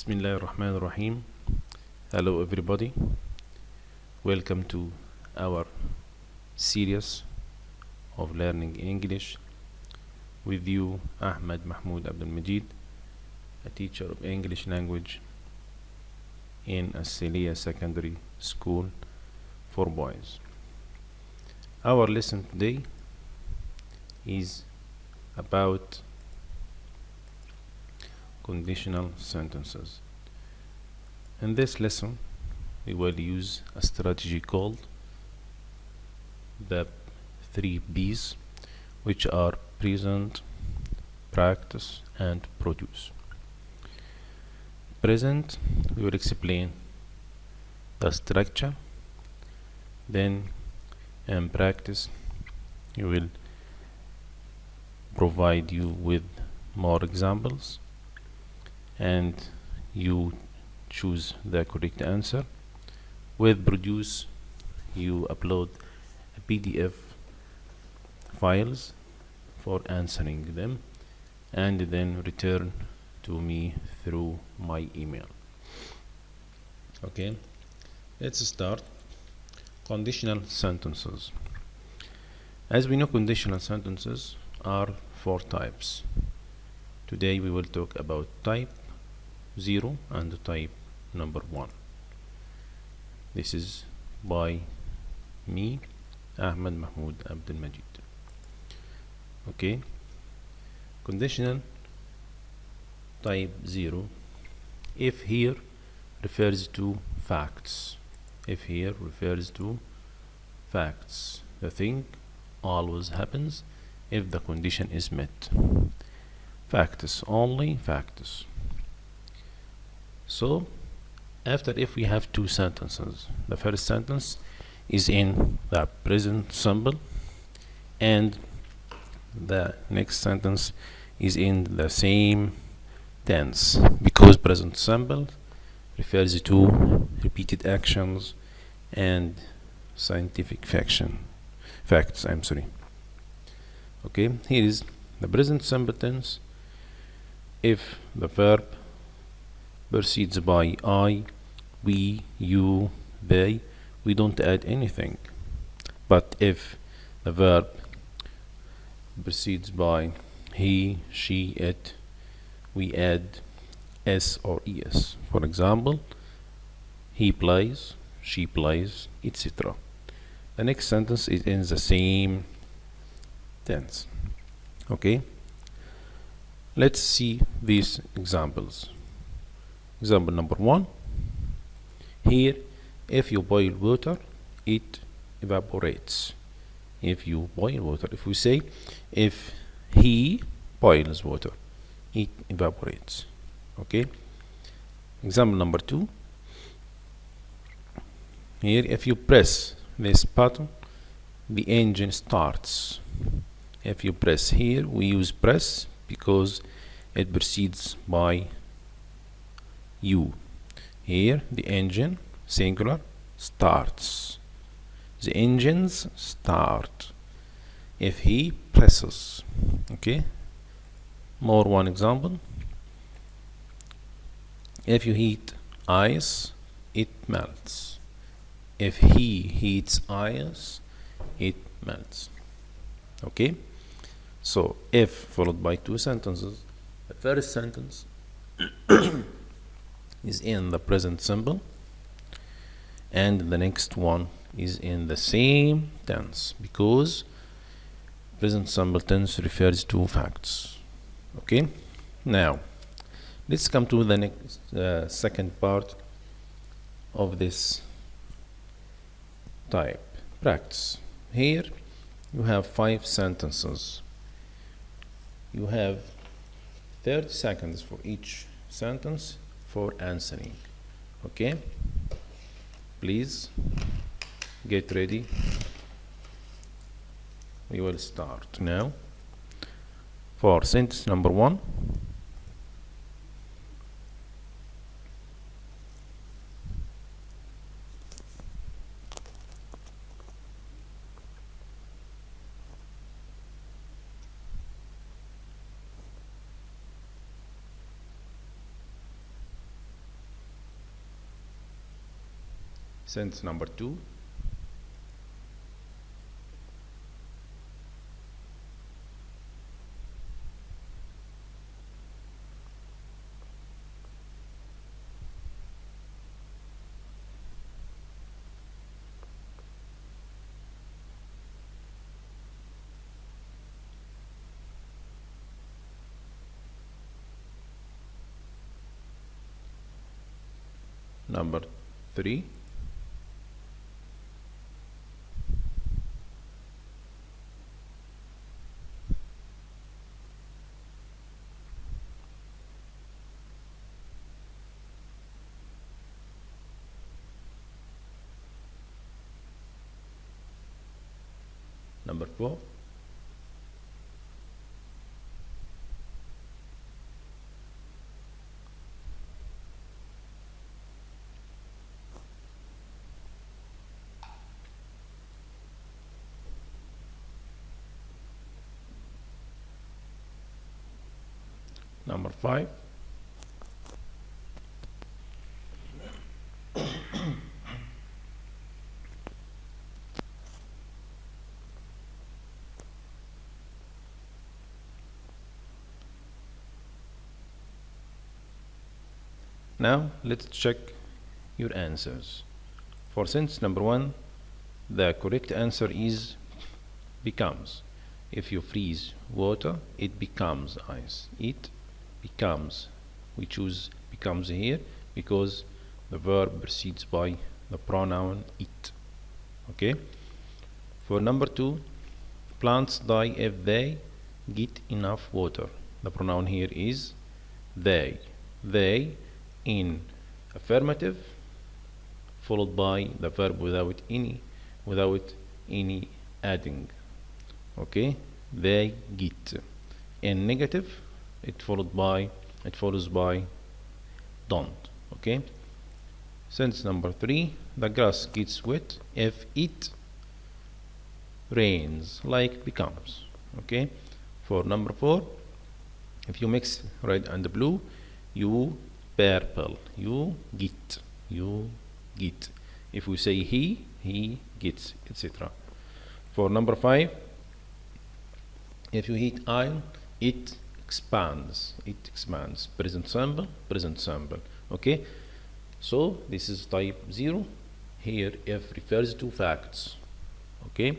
Bismillah ar-Rahman ar-Rahim. Hello everybody. Welcome to our series of learning English with you, Ahmad Mahmoud Abdulmajid, a teacher of English language in Al-Sailiya secondary school for boys. Our lesson today is about conditional sentences. In this lesson, we will use a strategy called the 3 B's, which are present, practice, and produce. Present, we will explain the structure. Then in practice, we will provide you with more examples and you choose the correct answer. With produce, you upload a PDF files for answering them and then return to me through my email. Okay, let's start. Conditional sentences. As we know, conditional sentences are 4 types. Today we will talk about type 0 and type number 1. This is by me, Ahmad Mahmoud Abdulmajid. Okay, conditional type 0. If here refers to facts. If here refers to facts. The thing always happens if the condition is met. Facts only, facts. So after, if we have 2 sentences, the first sentence is in the present simple and the next sentence is in the same tense, because present simple refers to repeated actions and scientific facts. Okay, here is the present simple tense. If the verb proceeds by I, we, you, they, we don't add anything. But if the verb proceeds by he, she, it, we add s or es. For example, he plays, she plays, etc. The next sentence is in the same tense. Okay, let's see these examples. Example number 1. Here, if you boil water, it evaporates. If you boil water, if we say if he boils water, it evaporates. Okay. Example number 2. Here, if you press this button, the engine starts. If you press, here we use press because it proceeds by you. Here the engine, singular, starts. The engines start if he presses. Okay, more one example. If you heat ice, it melts. If he heats ice, it melts. Okay, so if followed by 2 sentences. The first sentence is in the present simple and the next one is in the same tense, because present simple tense refers to facts. Okay, now let's come to the next second part of this type, practice. Here you have 5 sentences. You have 30 seconds for each sentence for answering. Okay, please get ready. We will start now. For sentence number 1, Sentence number 2. Number 3. Number 4. Number 5. Now let's check your answers. For sentence number 1, the correct answer is becomes. If you freeze water, it becomes ice. It becomes. We choose becomes here because the verb precedes by the pronoun it. Okay. For number 2, plants die if they get enough water. The pronoun here is they. They in affirmative followed by the verb without any adding. Okay, they get. In negative it follows by don't. Okay. Sentence number 3, the grass gets wet if it rains, like becomes. Okay. For number 4, if you mix red and blue, you purple, you get. If we say he gets, etc. For number 5, if you heat iron, it expands. Present simple. Okay. So this is type 0. Here if refers to facts. Okay.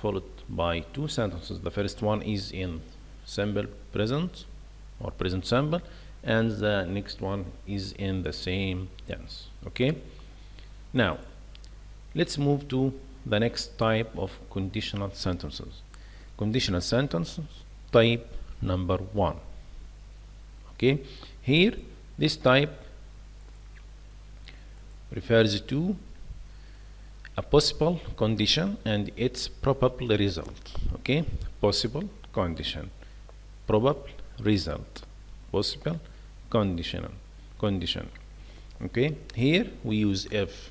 Followed by 2 sentences. The first one is in simple present or present simple, and the next one is in the same tense. Okay. Now let's move to the next type of conditional sentences. Conditional sentences type number 1. Okay. Here this type refers to a possible condition and its probable result. Okay. Possible condition, probable result, possible condition. Okay. Here we use if.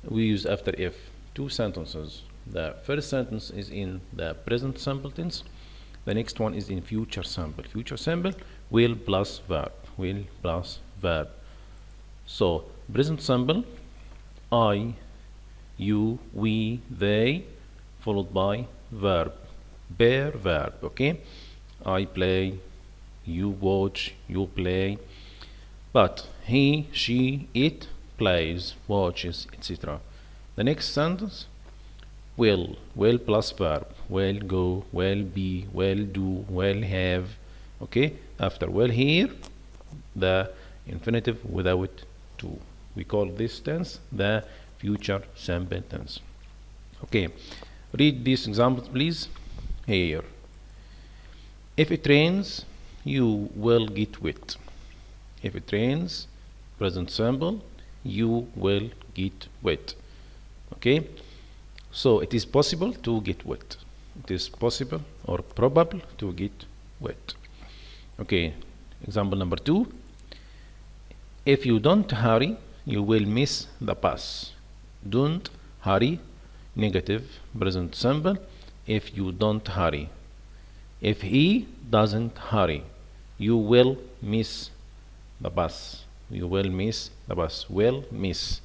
We use after if 2 sentences. The first sentence is in the present simple tense. The next one is in future simple. Future simple, will plus verb. So present simple, I, you, we, they, followed by verb, bare verb. Okay. I play, you watch, you play. But he, she, it plays, watches, etc. The next sentence, will plus verb, will go, will be, will do, will have. Okay. After will here, the infinitive without to. We call this tense the future simple tense. Okay. Read these examples please. Here, if it rains, you will get wet. If it rains, present simple, you will get wet. Okay. So it is possible to get wet. It is possible or probable to get wet. Okay. Example number 2, if you don't hurry, you will miss the bus. Don't hurry, negative, present simple, if you don't hurry. If he doesn't hurry, you will miss the bus. You will miss the bus. Will miss.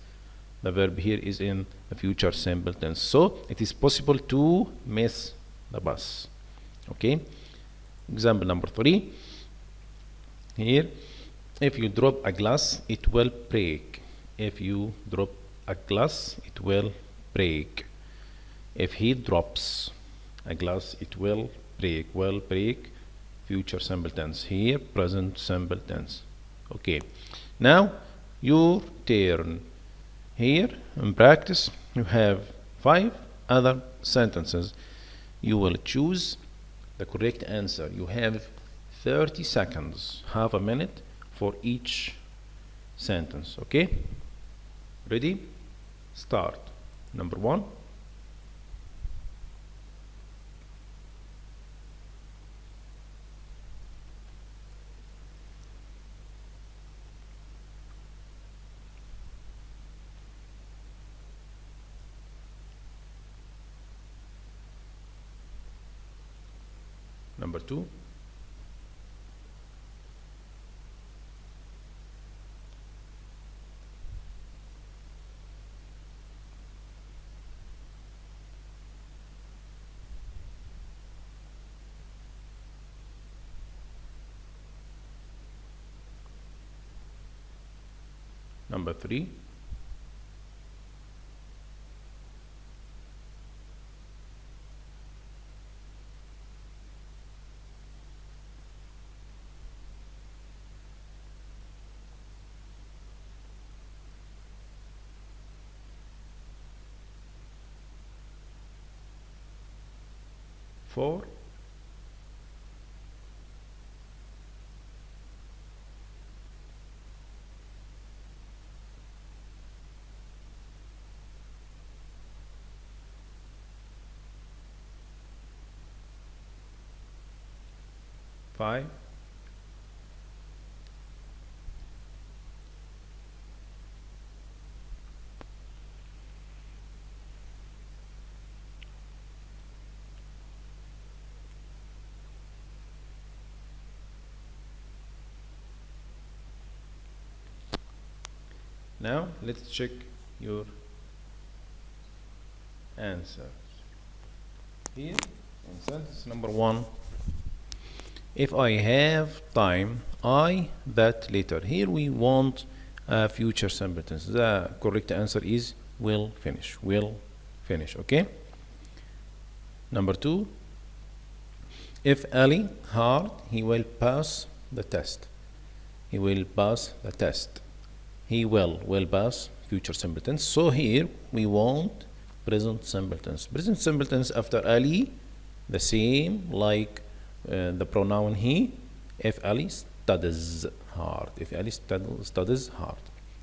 The verb here is in the future simple tense, so it is possible to miss the bus. Okay, example number 3 here. If you drop a glass, it will break. If you drop a glass, it will break. If he drops a glass, it will break. Will break, future simple tense. Here, present simple tense. Okay, now your turn. Here in practice, you have 5 other sentences. You will choose the correct answer. You have 30 seconds, half a minute for each sentence. Okay, ready? Start. Number 1. Number 2. Number 3. Four. Five. Now let's check your answers. Here in sentence number 1, if I have time, I that later. Here we want a future simple tense. The correct answer is will finish. Will finish. Okay. Number 2, if Ali hard, he will pass the test. He will pass the test. He will pass, future simple tense. So here we want present simple tense. Present simple tense after Ali, the same like the pronoun he. If Ali studies hard. If Ali studies hard.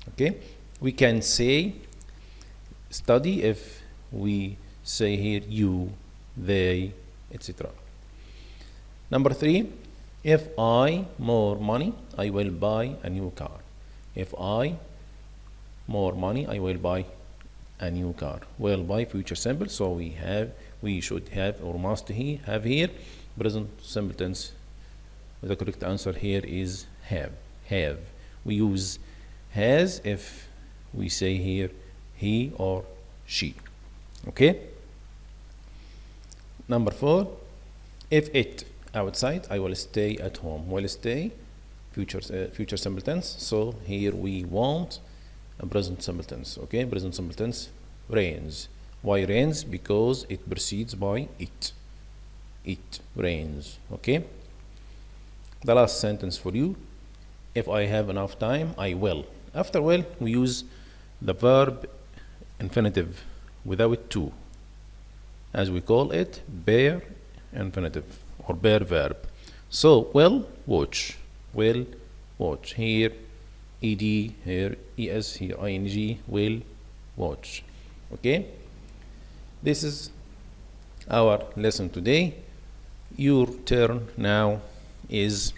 Okay. We can say study if we say here you, they, etc. Number 3, if I more money, I will buy a new car. If I more money, I will buy a new car. Will buy, future simple. So we should have or must he have here present simple tense. The correct answer here is have. Have. We use has if we say here he or she. Okay. Number 4, if it outside, I will stay at home. Will stay, future simple tense. So here we want a present simple tense. Okay, present simple tense. Rains. Why rains? Because it precedes by it. It rains. Okay. The last sentence for you. If I have enough time, I will. After will, we use the verb infinitive without to, as we call it bare infinitive or bare verb. So will watch. Will watch. Here ed, here es, here ing. Will watch. Okay. This is our lesson today. Your turn now is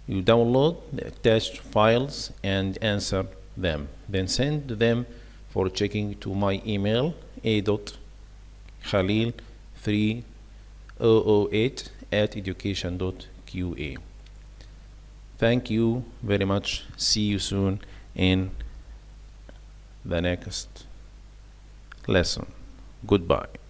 you download the attached files and answer them. Then send them for checking to my email a.khalil3008@education.qa. Thank you very much. See you soon in the next lesson. Goodbye.